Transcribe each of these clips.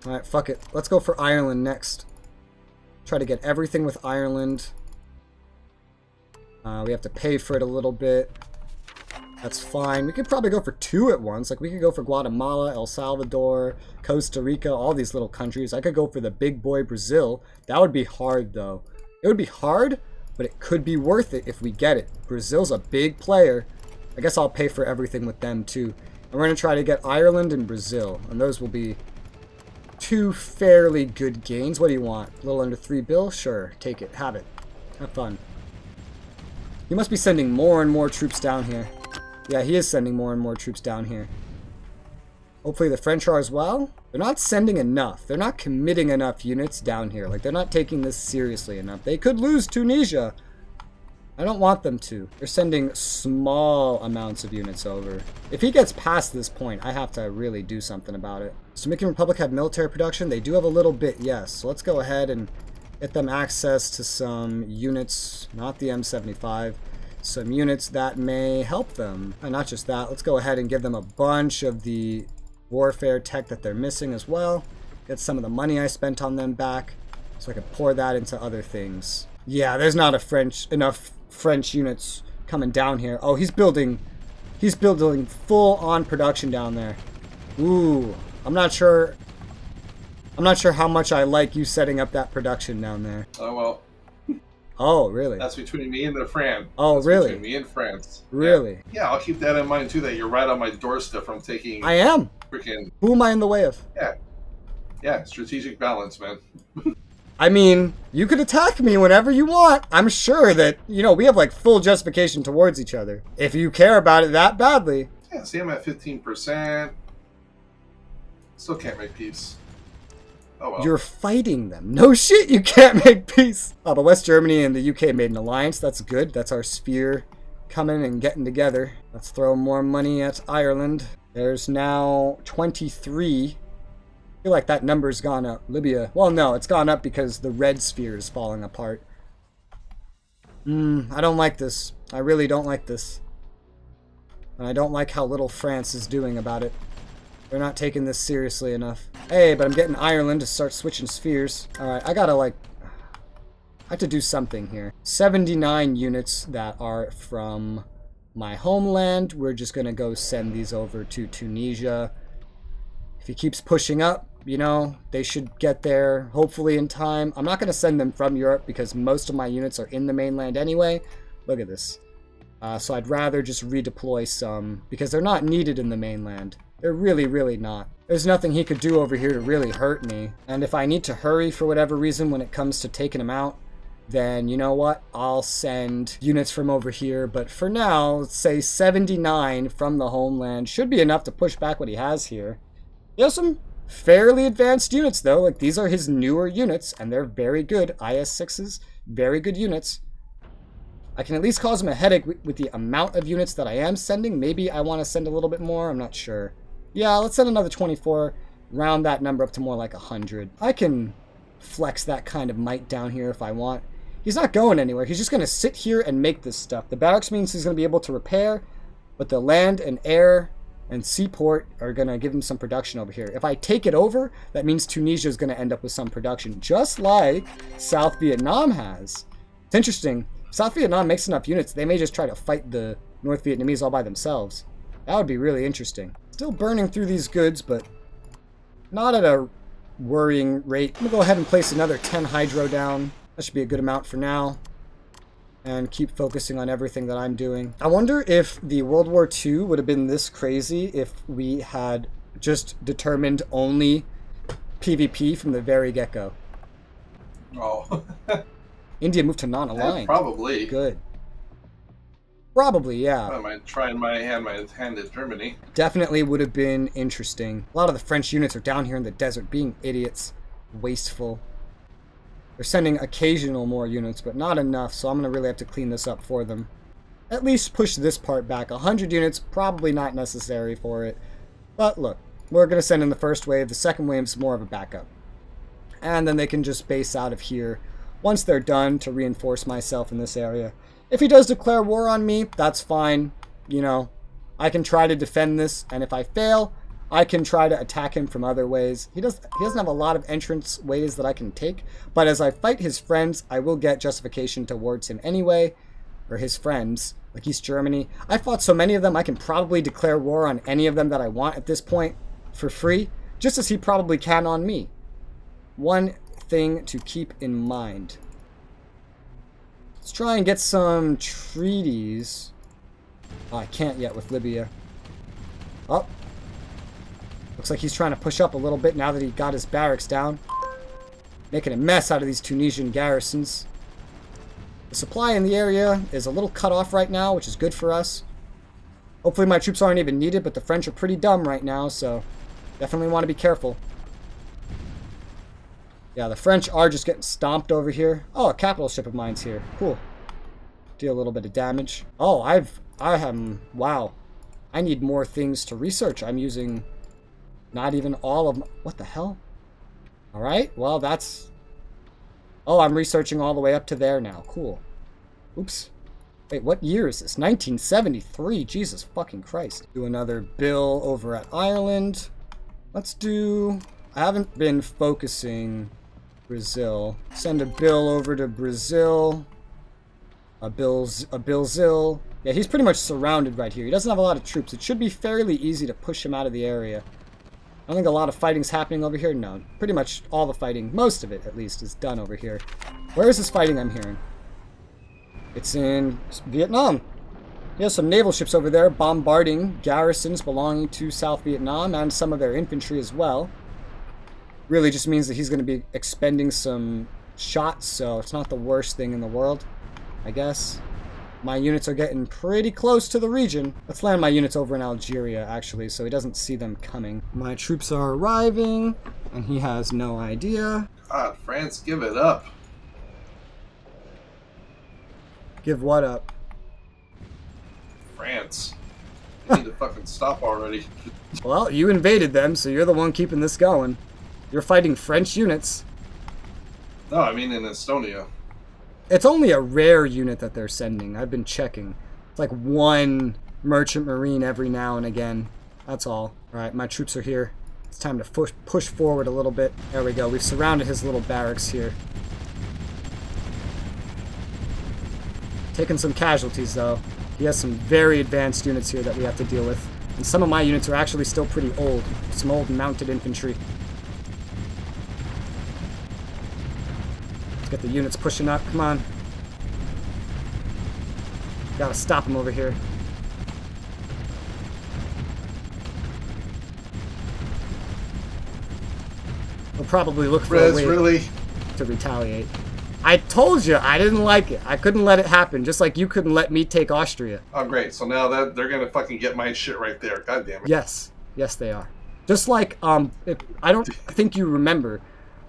Alright, fuck it. Let's go for Ireland next. Try to get everything with Ireland. We have to pay for it a little bit. That's fine. We could probably go for 2 at once. Like, we could go for Guatemala, El Salvador, Costa Rica, all these little countries. I could go for the big boy Brazil. That would be hard, though. It would be hard, but it could be worth it if we get it. Brazil's a big player. I guess I'll pay for everything with them, too. And we're going to try to get Ireland and Brazil. And those will be 2 fairly good gains. What do you want? A little under 3 bill? Sure. Take it. Have it. Have fun. He must be sending more and more troops down here. Yeah, he is sending more and more troops down here. Hopefully the French are as well. They're not sending enough. They're not committing enough units down here. Like, they're not taking this seriously enough. They could lose Tunisia. I don't want them to. They're sending small amounts of units over. If he gets past this point, I have to really do something about it. Does Dominican Republic have military production? They do have a little bit, yes. So let's go ahead and get them access to some units, not the M75. Some units that may help them. And not just that, let's go ahead and give them a bunch of the warfare tech that they're missing as well. Get some of the money I spent on them back so I can pour that into other things. Yeah, there's not enough French units coming down here. Oh, he's building full-on production down there. Ooh, I'm not sure how much I like you setting up that production down there. Oh, well. Oh, really? That's between me and the France. Oh, That's really? Between me and France. Really? Yeah, I'll keep that in mind, too, that you're right on my doorstep from taking... I am. Freaking... Who am I in the way of? Yeah, strategic balance, man. I mean, you could attack me whenever you want. I'm sure that, you know, we have, like, full justification towards each other. If you care about it that badly. Yeah, see, I'm at 15%. Still can't make peace. Oh, well. You're fighting them. No shit, you can't make peace. Oh, but West Germany and the UK made an alliance. That's good. That's our sphere coming and getting together. Let's throw more money at Ireland. There's now 23. I feel like that number's gone up. Libya. Well, no, it's gone up because the red sphere is falling apart. I don't like this. I really don't like this. And I don't like how little France is doing about it. They're not taking this seriously enough. Hey, but I'm getting Ireland to start switching spheres. Alright, I have to do something here. 79 units that are from my homeland. We're just going to go send these over to Tunisia. If he keeps pushing up, you know, they should get there hopefully in time. I'm not going to send them from Europe because most of my units are in the mainland anyway. Look at this. So I'd rather just redeploy some because they're not needed in the mainland. They're really, really not. There's nothing he could do over here to really hurt me. And if I need to hurry for whatever reason when it comes to taking him out, then you know what? I'll send units from over here. But for now, let's say 79 from the homeland should be enough to push back what he has here. He has some fairly advanced units, though. Like, these are his newer units, and they're very good. IS-6s, very good units. I can at least cause him a headache with the amount of units that I am sending. Maybe I want to send a little bit more. I'm not sure. Yeah, let's send another 24. Round that number up to more like 100. I can flex that kind of might down here if I want. He's not going anywhere. He's just going to sit here and make this stuff. The barracks means he's going to be able to repair, but the land and air and seaport are going to give him some production over here. If I take it over, that means Tunisia is going to end up with some production, just like South Vietnam has. It's interesting. South Vietnam makes enough units, they may just try to fight the North Vietnamese all by themselves. That would be really interesting. Still burning through these goods, but not at a worrying rate. I'm going to go ahead and place another 10 hydro down. That should be a good amount for now. And keep focusing on everything that I'm doing. I wonder if the World War II would have been this crazy if we had just determined only PvP from the very get-go. Oh. India moved to non-aligned. Yeah, probably. Good. Probably, yeah. I might try my hand at Germany. Definitely would have been interesting. A lot of the French units are down here in the desert being idiots. Wasteful. They're sending occasional more units, but not enough, so I'm going to really have to clean this up for them. At least push this part back. 100 units, probably not necessary for it. But look, we're going to send in the first wave. The second wave is more of a backup. And then they can just base out of here once they're done to reinforce myself in this area. If he does declare war on me, that's fine. You know, I can try to defend this, and if I fail, I can try to attack him from other ways. He doesn't have a lot of entrance ways that I can take, but as I fight his friends, I will get justification towards him anyway, or his friends, like East Germany. I fought so many of them, I can probably declare war on any of them that I want at this point for free, just as he probably can on me. One thing to keep in mind. Let's try and get some treaties. Oh, I can't yet with Libya. Oh. Looks like he's trying to push up a little bit now that he got his barracks down. Making a mess out of these Tunisian garrisons. The supply in the area is a little cut off right now, which is good for us. Hopefully my troops aren't even needed, but the French are pretty dumb right now, so definitely want to be careful. Yeah, the French are just getting stomped over here. Oh, a capital ship of mine's here. Cool. Deal a little bit of damage. Oh, wow. I need more things to research. I'm using not even all of my, what the hell? Alright, well that's... Oh, I'm researching all the way up to there now. Cool. Oops. Wait, what year is this? 1973. Jesus fucking Christ. Do another bill over at Ireland. Let's do... I haven't been focusing Brazil. Send a bill over to Brazil. A Billzil. Yeah, he's pretty much surrounded right here. He doesn't have a lot of troops. It should be fairly easy to push him out of the area. I don't think a lot of fighting's happening over here. No, pretty much all the fighting, most of it at least, is done over here. Where is this fighting I'm hearing? It's in Vietnam. He has some naval ships over there bombarding garrisons belonging to South Vietnam and some of their infantry as well. Really just means that he's going to be expending some shots, so it's not the worst thing in the world, I guess. My units are getting pretty close to the region. Let's land my units over in Algeria, actually, so he doesn't see them coming. My troops are arriving, and he has no idea. God, France, give it up. Give what up? France. You need to fucking stop already. Well, you invaded them, so you're the one keeping this going. You're fighting French units. No, I mean in Estonia. It's only a rare unit that they're sending. I've been checking. It's like one merchant marine every now and again. That's all. Alright, my troops are here. It's time to push forward a little bit. There we go. We've surrounded his little barracks here. Taking some casualties, though. He has some very advanced units here that we have to deal with. And some of my units are actually still pretty old. Some old mounted infantry. Get the units pushing up. Come on. Gotta stop them over here. We'll probably look for a way to retaliate. I told you I didn't like it. I couldn't let it happen, just like you couldn't let me take Austria. Oh, great. So now that they're gonna fucking get my shit right there. God damn it. Yes. Yes, they are. Just like, I don't think you remember,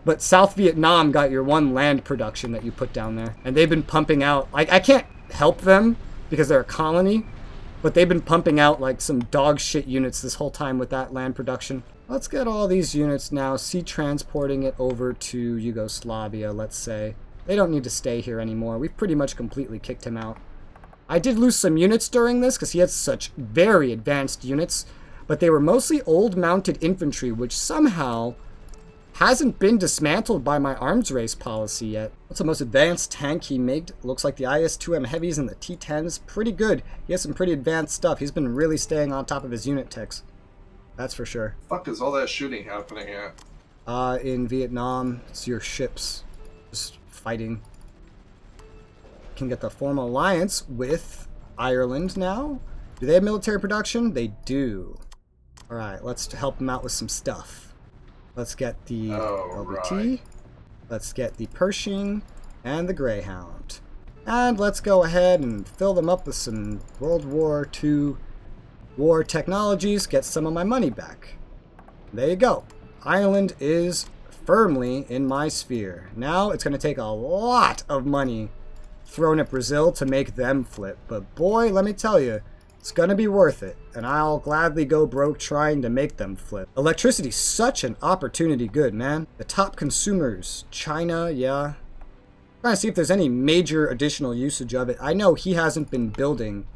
but South Vietnam got your one land production that you put down there. And they've been pumping out... I can't help them because they're a colony, but they've been pumping out like some dog shit units this whole time with that land production. Let's get all these units now, sea transporting it over to Yugoslavia, let's say. They don't need to stay here anymore. We've pretty much completely kicked him out. I did lose some units during this because he had such very advanced units, but they were mostly old mounted infantry, which somehow hasn't been dismantled by my arms race policy yet. What's the most advanced tank he made? Looks like the IS-2M heavies and the T-10s. Pretty good. He has some pretty advanced stuff. He's been really staying on top of his unit techs. That's for sure. Fuck is all that shooting happening at? In Vietnam, it's your ships just fighting. Can get the formal alliance with Ireland now. Do they have military production? They do. Alright, let's help them out with some stuff. Let's get the LBT, right. Let's get the Pershing, and the Greyhound. And let's go ahead and fill them up with some World War II war technologies, get some of my money back. There you go. Ireland is firmly in my sphere. Now it's going to take a lot of money thrown at Brazil to make them flip. But boy, let me tell you, it's gonna be worth it, and I'll gladly go broke trying to make them flip. Electricity's such an opportunity good, man. The top consumers, China, yeah. Trying to see if there's any major additional usage of it. I know he hasn't been building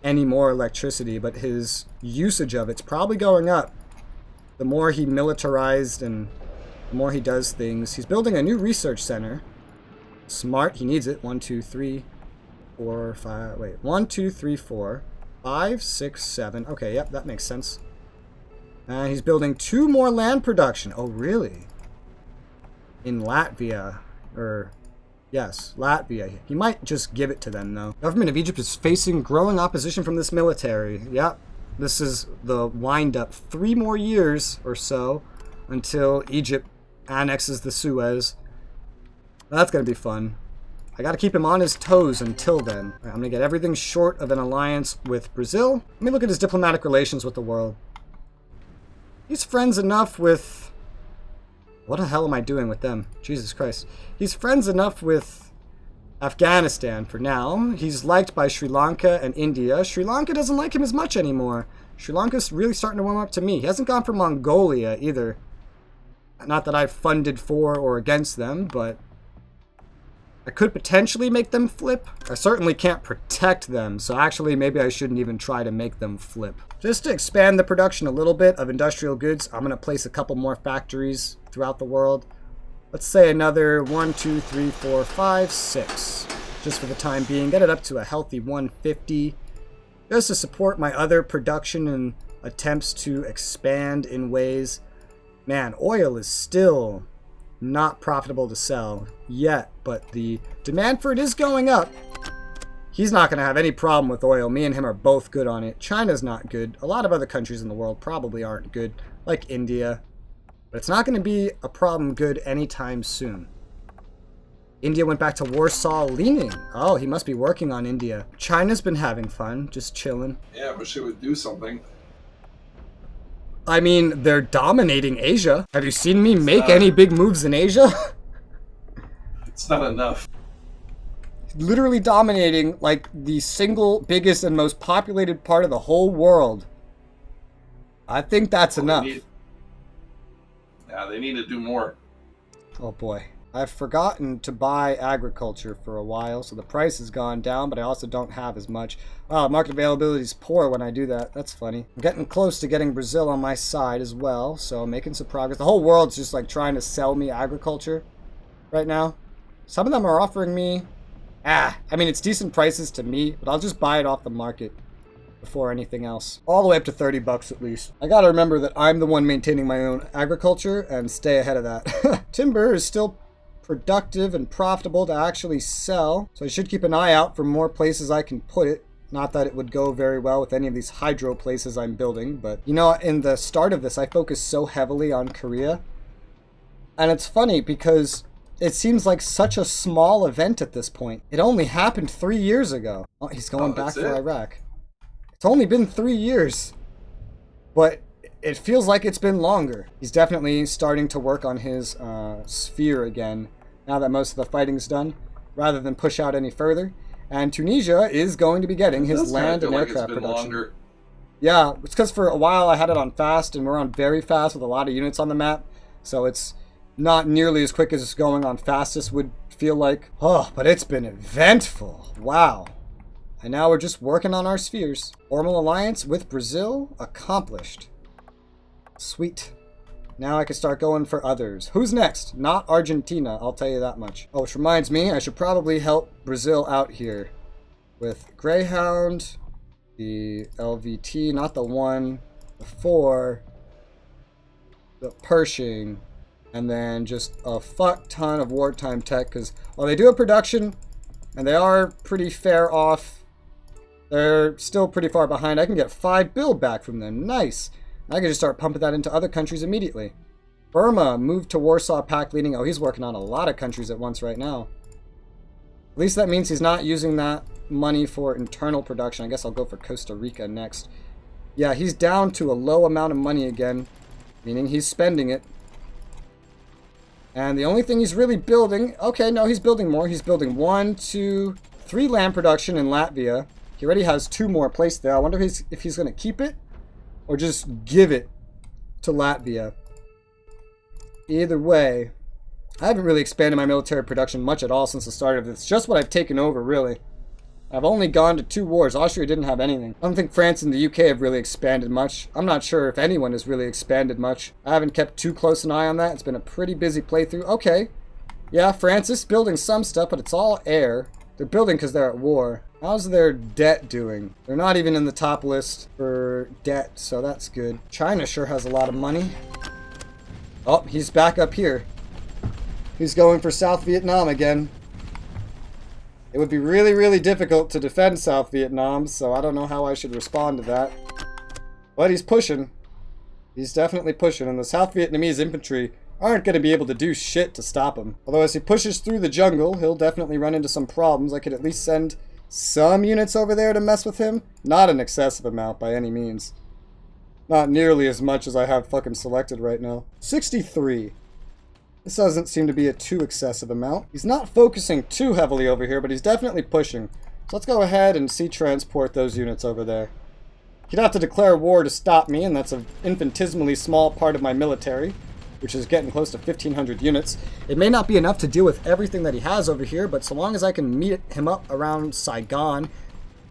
any more electricity, but his usage of it's probably going up. The more he militarized and the more he does things. He's building a new research center. Smart, he needs it. 1, 2, 3, 4, 5. Wait, 1, 2, 3, 4, 5, 6, 7. Okay, yep, that makes sense. And he's building 2 more land production. Oh, really? In Latvia. Yes, Latvia. He might just give it to them, though. Government of Egypt is facing growing opposition from this military. Yep, this is the wind-up. 3 more years or so until Egypt annexes the Suez. That's going to be fun. I got to keep him on his toes until then. I'm going to get everything short of an alliance with Brazil. Let me look at his diplomatic relations with the world. He's friends enough with... What the hell am I doing with them? Jesus Christ. He's friends enough with Afghanistan for now. He's liked by Sri Lanka and India. Sri Lanka doesn't like him as much anymore. Sri Lanka's really starting to warm up to me. He hasn't gone for Mongolia either. Not that I've funded for or against them, but I could potentially make them flip. I certainly can't protect them, so actually maybe I shouldn't even try to make them flip. Just to expand the production a little bit of industrial goods, I'm going to place a couple more factories throughout the world. Let's say another 1, 2, 3, 4, 5, 6. Just for the time being. Get it up to a healthy 150. Just to support my other production and attempts to expand in ways. Man, oil is still not profitable to sell yet, but the demand for it is going up. He's not going to have any problem with oil. Me and him are both good on it. China's not good. A lot of other countries in the world probably aren't good, like India. But it's not going to be a problem good anytime soon. India went back to Warsaw leaning. Oh, he must be working on India. China's been having fun, just chilling. Yeah, but she would do something. I mean, they're dominating Asia. Have you seen me make any big moves in Asia? It's not enough. Literally dominating, like, the single biggest and most populated part of the whole world. I think that's enough. They need to do more. Oh boy. I've forgotten to buy agriculture for a while, so the price has gone down, but I also don't have as much. Wow, market availability is poor when I do that. That's funny. I'm getting close to getting Brazil on my side as well, so making some progress. The whole world's just like trying to sell me agriculture right now. Some of them are offering me... I mean, it's decent prices to me, but I'll just buy it off the market before anything else. All the way up to 30 bucks at least. I gotta remember that I'm the one maintaining my own agriculture and stay ahead of that. Timber is still productive and profitable to actually sell, so I should keep an eye out for more places I can put it. Not that it would go very well with any of these hydro places I'm building, but you know, in the start of this I focused so heavily on Korea, and it's funny because it seems like such a small event at this point. It only happened 3 years ago. Oh, he's going back for Iraq. It's only been 3 years, but it feels like it's been longer. He's definitely starting to work on his sphere again now that most of the fighting's done, rather than push out any further. And Tunisia is going to be getting his land and aircraft production. Longer. Yeah, it's because for a while I had it on fast, and we're on very fast with a lot of units on the map, so it's not nearly as quick as going on fastest would feel like. Oh, but it's been eventful. Wow. And now we're just working on our spheres. Formal alliance with Brazil accomplished. Sweet. Now I can start going for others. Who's next? Not Argentina, I'll tell you that much. Oh, which reminds me, I should probably help Brazil out here with Greyhound, the LVT, not the 1, the 4, the Pershing, and then just a fuck ton of wartime tech, because while they do have production, and they are pretty fair off, they're still pretty far behind. I can get 5 build back from them. Nice. I can just start pumping that into other countries immediately. Burma moved to Warsaw Pact leading. Oh, he's working on a lot of countries at once right now. At least that means he's not using that money for internal production. I guess I'll go for Costa Rica next. Yeah, he's down to a low amount of money again, meaning he's spending it. And the only thing he's really building... Okay, no, he's building more. He's building 1, 2, 3 land production in Latvia. He already has 2 more placed there. I wonder if he's going to keep it or just give it to Latvia. Either way, I haven't really expanded my military production much at all since the start of this. Just what I've taken over, really. I've only gone to 2 wars. Austria didn't have anything. I don't think France and the UK have really expanded much. I'm not sure if anyone has really expanded much. I haven't kept too close an eye on that. It's been a pretty busy playthrough. Okay. Yeah, France is building some stuff, but it's all air. They're building because they're at war. How's their debt doing? They're not even in the top list for debt, so that's good. China sure has a lot of money. Oh, he's back up here. He's going for South Vietnam again. It would be really, really difficult to defend South Vietnam, so I don't know how I should respond to that. But he's pushing. He's definitely pushing, and the South Vietnamese infantry aren't going to be able to do shit to stop him. Although as he pushes through the jungle, he'll definitely run into some problems. I could at least send some units over there to mess with him. Not an excessive amount by any means. Not nearly as much as I have fucking selected right now. 63. This doesn't seem to be a too excessive amount. He's not focusing too heavily over here, but he's definitely pushing. So let's go ahead and sea transport those units over there. He'd have to declare war to stop me, and that's an infinitesimally small part of my military, which is getting close to 1,500 units. It may not be enough to deal with everything that he has over here, but so long as I can meet him up around Saigon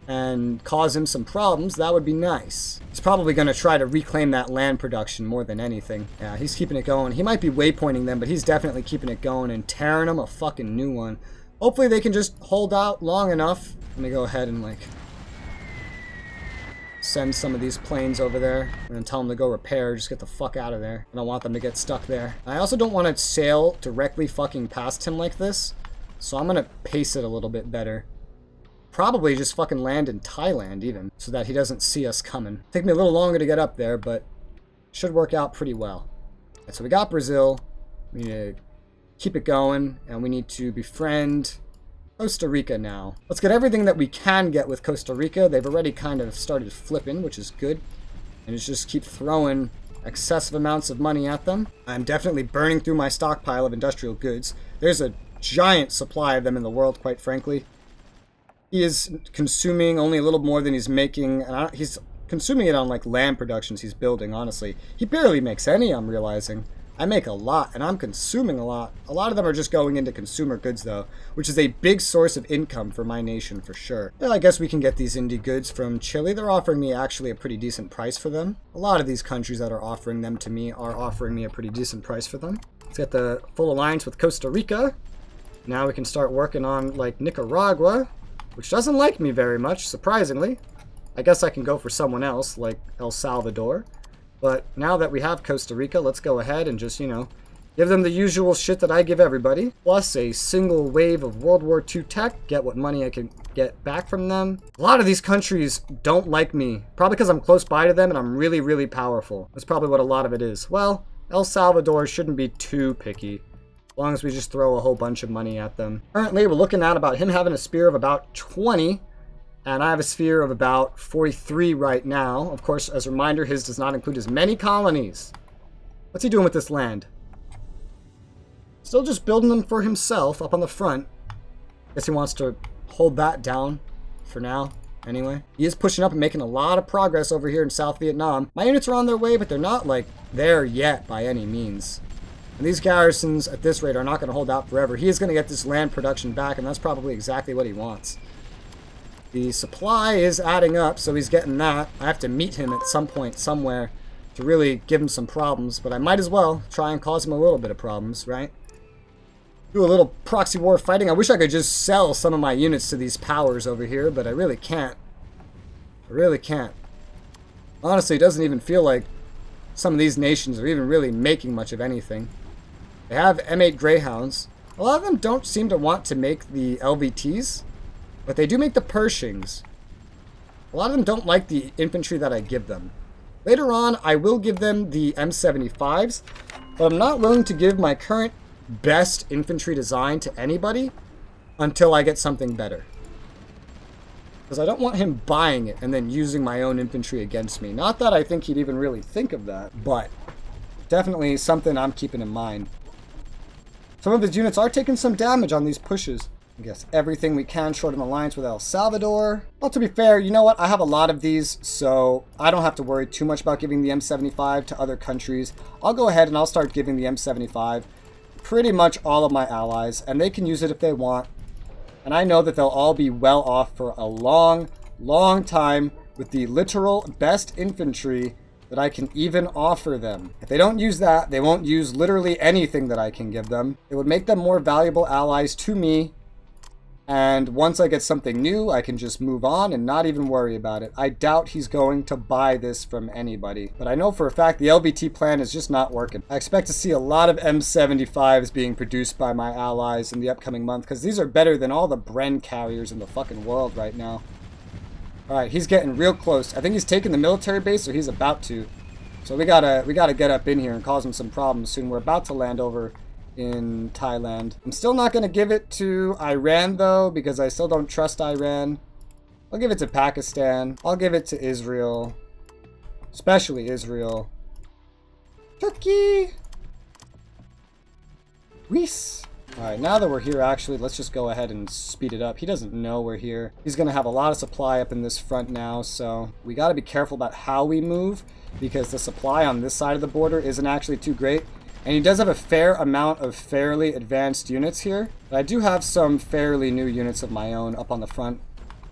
and cause him some problems, that would be nice. He's probably going to try to reclaim that land production more than anything. Yeah, he's keeping it going. He might be waypointing them, but he's definitely keeping it going and tearing them a fucking new one. Hopefully they can just hold out long enough. Let me go ahead and like send some of these planes over there and then tell them to go repair. Just get the fuck out of there. I don't want them to get stuck there. I also don't want to sail directly fucking past him like this, so I'm going to pace it a little bit better. Probably just fucking land in Thailand even, so that he doesn't see us coming. Take me a little longer to get up there, but should work out pretty well. Right, so we got Brazil. We need to keep it going, and we need to befriend Costa Rica now. Let's get everything that we can get with Costa Rica. They've already kind of started flipping, which is good. And it's just keep throwing excessive amounts of money at them. I'm definitely burning through my stockpile of industrial goods. There's a giant supply of them in the world, quite frankly. He is consuming only a little more than he's making. He's consuming it on like land productions he's building, honestly. He barely makes any, I'm realizing. I make a lot, and I'm consuming a lot. A lot of them are just going into consumer goods, though, which is a big source of income for my nation, for sure. Yeah, I guess we can get these indie goods from Chile. They're offering me actually a pretty decent price for them. A lot of these countries that are offering them to me are offering me a pretty decent price for them. Let's get the full alliance with Costa Rica. Now we can start working on, like, Nicaragua, which doesn't like me very much, surprisingly. I guess I can go for someone else, like El Salvador. But now that we have Costa Rica, let's go ahead and just, you know, give them the usual shit that I give everybody. Plus a single wave of World War II tech, get what money I can get back from them. A lot of these countries don't like me, probably because I'm close by to them and I'm really, really powerful. That's probably what a lot of it is. Well, El Salvador shouldn't be too picky, as long as we just throw a whole bunch of money at them. Currently, we're looking at about him having a spear of about 20, and I have a sphere of about 43 right now. Of course, as a reminder, his does not include as many colonies. What's he doing with this land? Still just building them for himself up on the front. Guess he wants to hold that down for now, anyway. He is pushing up and making a lot of progress over here in South Vietnam. My units are on their way, but they're not, like, there yet by any means. And these garrisons at this rate are not going to hold out forever. He is going to get this land production back, and that's probably exactly what he wants. The supply is adding up, so he's getting that. I have to meet him at some point somewhere to really give him some problems, but I might as well try and cause him a little bit of problems, right? Do a little proxy war fighting. I wish I could just sell some of my units to these powers over here, but I really can't. I really can't. Honestly, it doesn't even feel like some of these nations are even really making much of anything. They have M8 Greyhounds. A lot of them don't seem to want to make the LVTs, but they do make the Pershings. A lot of them don't like the infantry that I give them. Later on, I will give them the M75s, but I'm not willing to give my current best infantry design to anybody until I get something better. Because I don't want him buying it and then using my own infantry against me. Not that I think he'd even really think of that, but definitely something I'm keeping in mind. Some of his units are taking some damage on these pushes. I guess everything we can short an alliance with El Salvador. Well, to be fair, you know what? I have a lot of these, so I don't have to worry too much about giving the M75 to other countries. I'll go ahead and I'll start giving the M75 pretty much all of my allies, and they can use it if they want. And I know that they'll all be well off for a long, long time with the literal best infantry that I can even offer them. If they don't use that, they won't use literally anything that I can give them. It would make them more valuable allies to me. And once I get something new, I can just move on and not even worry about it. I doubt he's going to buy this from anybody. But I know for a fact the LBT plan is just not working. I expect to see a lot of M75s being produced by my allies in the upcoming month, because these are better than all the Bren carriers in the fucking world right now. Alright, he's getting real close. I think he's taking the military base, or he's about to. So we gotta get up in here and cause him some problems soon. We're about to land over in Thailand. I'm still not going to give it to Iran, though, because I still don't trust Iran. I'll give it to Pakistan. I'll give it to Israel. Especially Israel. Turkey! Greece! Alright, now that we're here, actually, let's just go ahead and speed it up. He doesn't know we're here. He's going to have a lot of supply up in this front now, so we got to be careful about how we move, because the supply on this side of the border isn't actually too great. And he does have a fair amount of fairly advanced units here. But I do have some fairly new units of my own up on the front.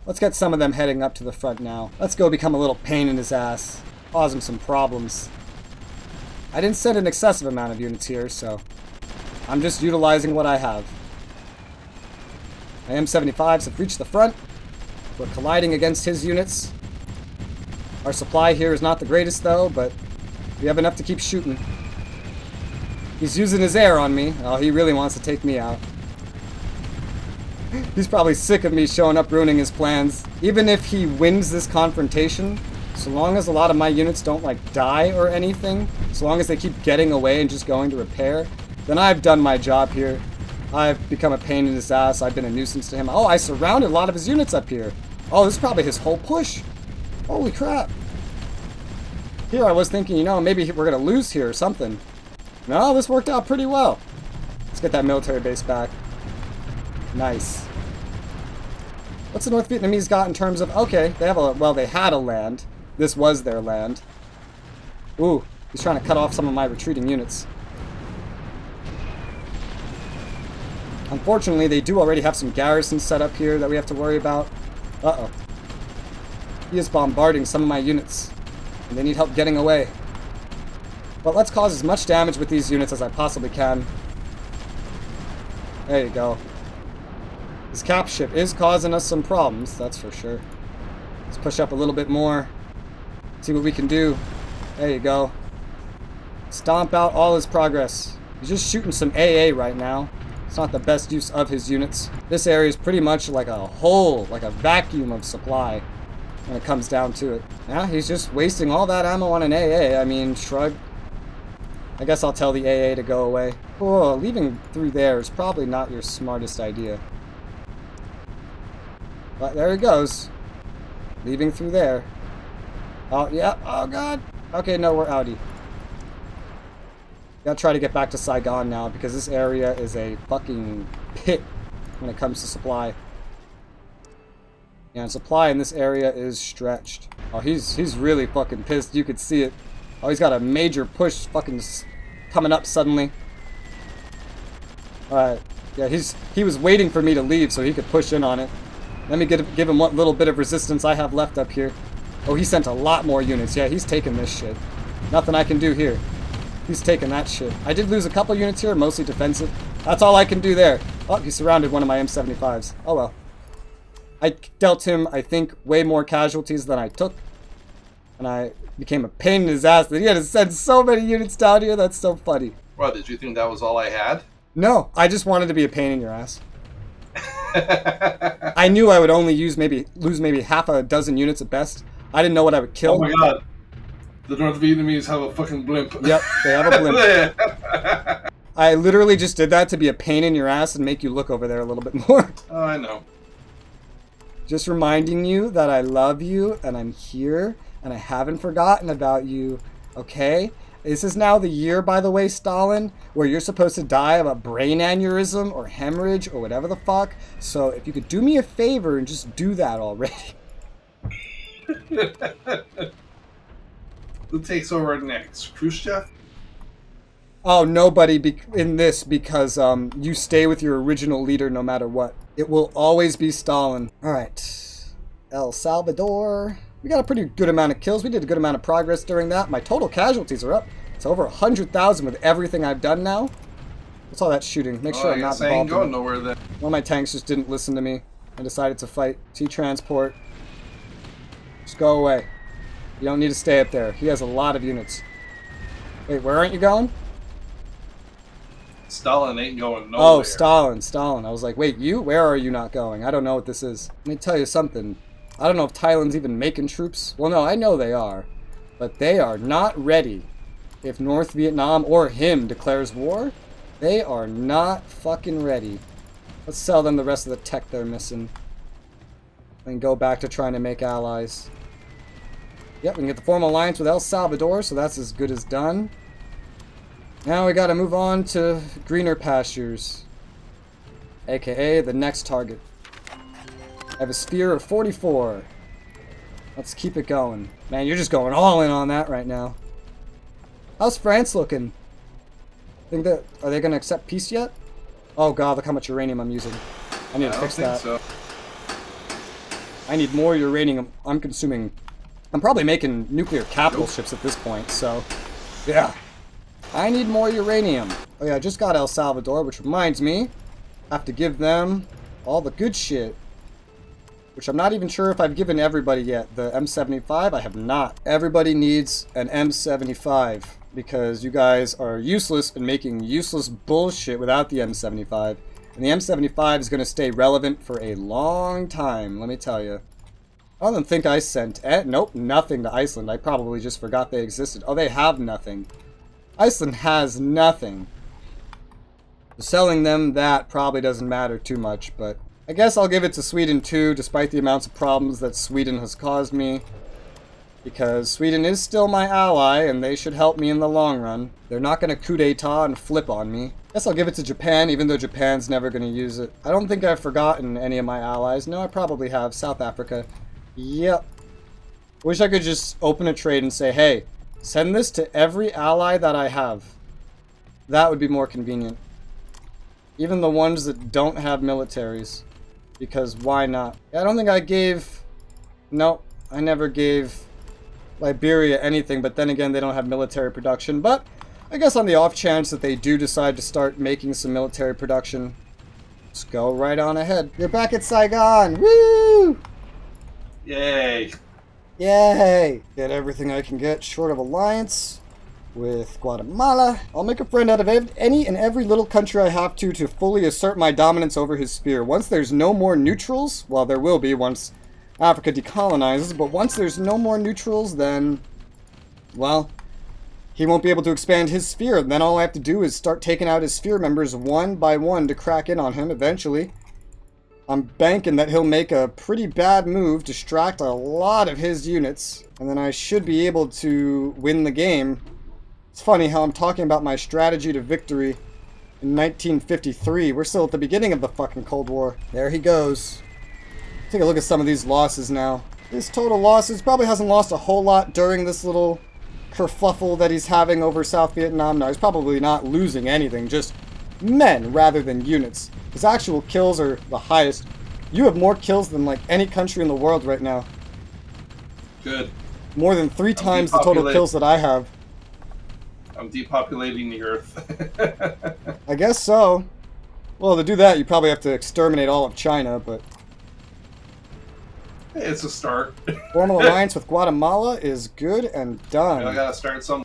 Let's get some of them heading up to the front now. Let's go become a little pain in his ass. Cause him some problems. I didn't send an excessive amount of units here, so I'm just utilizing what I have. My M75s have reached the front. We're colliding against his units. Our supply here is not the greatest, though, but we have enough to keep shooting. He's using his air on me. Oh, he really wants to take me out. He's probably sick of me showing up ruining his plans. Even if he wins this confrontation, so long as a lot of my units don't, like, die or anything, so long as they keep getting away and just going to repair, then I've done my job here. I've become a pain in his ass. I've been a nuisance to him. Oh, I surrounded a lot of his units up here. Oh, this is probably his whole push. Holy crap. Here I was thinking, you know, maybe we're going to lose here or something. No, this worked out pretty well. Let's get that military base back. Nice. What's the North Vietnamese got in terms of... Okay, they have a... Well, they had a land. This was their land. Ooh, he's trying to cut off some of my retreating units. Unfortunately, they do already have some garrisons set up here that we have to worry about. Uh-oh. He is bombarding some of my units, and they need help getting away. But let's cause as much damage with these units as I possibly can. There you go. This cap ship is causing us some problems, that's for sure. Let's push up a little bit more. See what we can do. There you go. Stomp out all his progress. He's just shooting some AA right now. It's not the best use of his units. This area is pretty much like a hole, like a vacuum of supply when it comes down to it. Yeah, he's just wasting all that ammo on an AA. I mean, shrug. I guess I'll tell the AA to go away. Oh, leaving through there is probably not your smartest idea. But there he goes. Leaving through there. Oh, yeah. Oh, God. Okay, no, we're outie. Gotta try to get back to Saigon now, because this area is a fucking pit when it comes to supply. Yeah, and supply in this area is stretched. Oh, he's really fucking pissed. You could see it. Oh, he's got a major push fucking coming up suddenly. Alright. Yeah, he was waiting for me to leave so he could push in on it. Let me give him what little bit of resistance I have left up here. Oh, he sent a lot more units. Yeah, he's taking this shit. Nothing I can do here. He's taking that shit. I did lose a couple units here, mostly defensive. That's all I can do there. Oh, he surrounded one of my M75s. Oh well. I dealt him, I think, way more casualties than I took. And I became a pain in his ass that he had to send so many units down here. That's so funny. Well, did you think that was all I had? No, I just wanted to be a pain in your ass. I knew I would only lose maybe half a dozen units at best. I didn't know what I would kill. Oh my god. The North Vietnamese have a fucking blimp. Yep, they have a blimp. I literally just did that to be a pain in your ass and make you look over there a little bit more. Oh, I know. Just reminding you that I love you and I'm here and I haven't forgotten about you, okay? This is now the year, by the way, Stalin, where you're supposed to die of a brain aneurysm or hemorrhage or whatever the fuck. So if you could do me a favor and just do that already. Who takes over next? Khrushchev? Oh, nobody in this, because you stay with your original leader no matter what. It will always be Stalin. Alright. El Salvador. We got a pretty good amount of kills. We did a good amount of progress during that. My total casualties are up. It's over 100,000 with everything I've done now. What's all that shooting? Make sure I'm not involved. I ain't going in it. nowhere then. One of my tanks just didn't listen to me. I decided to fight. T-transport. Just go away. You don't need to stay up there. He has a lot of units. Wait, where aren't you going? Stalin ain't going nowhere. Oh, Stalin. I was like, wait, you? Where are you not going? I don't know what this is. Let me tell you something. I don't know if Thailand's even making troops. Well, no, I know they are. But they are not ready. If North Vietnam or him declares war, they are not fucking ready. Let's sell them the rest of the tech they're missing. And go back to trying to make allies. Yep, we can get the formal alliance with El Salvador, so that's as good as done. Now we gotta move on to greener pastures. AKA the next target. I have a sphere of 44. Let's keep it going. Man, you're just going all in on that right now. How's France looking? Are they gonna accept peace yet? Oh god, look how much uranium I'm using. I need to fix that. So. I need more uranium. I'm consuming. I'm probably making nuclear capital ships at this point, so yeah. I need more uranium. Oh yeah, I just got El Salvador, which reminds me, I have to give them all the good shit. Which I'm not even sure if I've given everybody yet. The M75, I have not. Everybody needs an M75 because you guys are useless in making useless bullshit without the M75. And the M75 is going to stay relevant for a long time, let me tell you. I don't think I sent... nope, nothing to Iceland. I probably just forgot they existed. Oh, they have nothing. Iceland has nothing. Selling them that probably doesn't matter too much, but I guess I'll give it to Sweden too, despite the amounts of problems that Sweden has caused me. Because Sweden is still my ally, and they should help me in the long run. They're not going to coup d'etat and flip on me. Guess I'll give it to Japan, even though Japan's never going to use it. I don't think I've forgotten any of my allies. No, I probably have. South Africa. Yep. Wish I could just open a trade and say, hey, send this to every ally that I have. That would be more convenient. Even the ones that don't have militaries. Because why not? I don't think I gave... Nope, I never gave Liberia anything, but then again, they don't have military production. But I guess on the off chance that they do decide to start making some military production, let's go right on ahead. You're back at Saigon! Woo! Yay! Yay! Get everything I can get short of alliance with Guatemala. I'll make a friend out of any and every little country I have to fully assert my dominance over his sphere. Once there's no more neutrals, well, there will be once Africa decolonizes, but once there's no more neutrals, then, well, he won't be able to expand his sphere. And then all I have to do is start taking out his sphere members one by one to crack in on him eventually. I'm banking that he'll make a pretty bad move, distract a lot of his units, and then I should be able to win the game. It's funny how I'm talking about my strategy to victory in 1953. We're still at the beginning of the fucking Cold War. There he goes. Take a look at some of these losses now. His total losses probably hasn't lost a whole lot during this little kerfuffle that he's having over South Vietnam. No, he's probably not losing anything, just men rather than units. His actual kills are the highest. You have more kills than like any country in the world right now. Good. More than 3 times the total kills that I have. I'm depopulating the earth. I guess so. Well, to do that, you probably have to exterminate all of China, but... Hey, it's a start. Formal alliance with Guatemala is good and done. I gotta start some.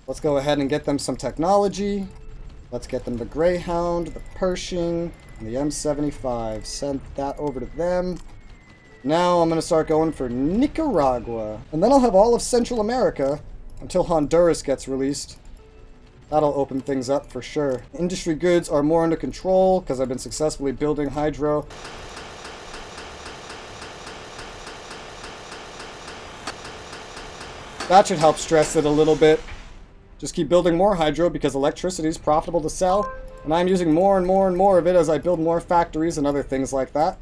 Let's go ahead and get them some technology. Let's get them the Greyhound, the Pershing, and the M75. Send that over to them. Now I'm going to start going for Nicaragua. And then I'll have all of Central America until Honduras gets released. That'll open things up for sure. Industry goods are more under control because I've been successfully building hydro. That should help stress it a little bit. Just keep building more hydro because electricity is profitable to sell. And I'm using more and more and more of it as I build more factories and other things like that.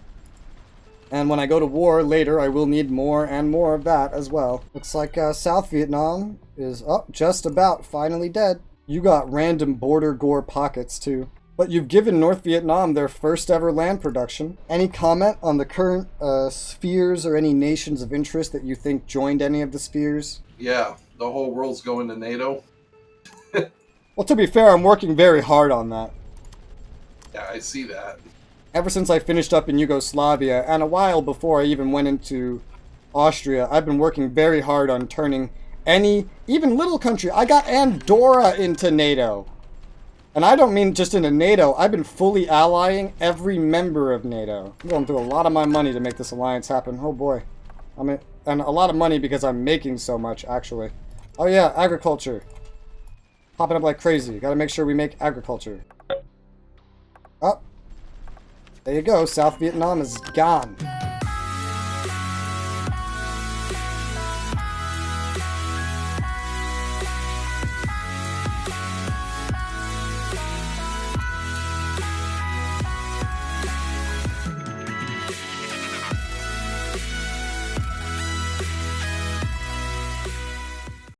And when I go to war later, I will need more and more of that as well. Looks like South Vietnam is just about finally dead. You got random border gore pockets too. But you've given North Vietnam their first ever land production. Any comment on the current spheres or any nations of interest that you think joined any of the spheres? Yeah, the whole world's going to NATO. Well, to be fair, I'm working very hard on that. Yeah, I see that. Ever since I finished up in Yugoslavia, and a while before I even went into Austria, I've been working very hard on turning any, even little country. I got Andorra into NATO. And I don't mean just into NATO. I've been fully allying every member of NATO. I'm going through a lot of my money to make this alliance happen. Oh boy. And a lot of money because I'm making so much, actually. Oh yeah, agriculture. Popping up like crazy. Gotta make sure we make agriculture. Oh. There you go. South Vietnam is gone.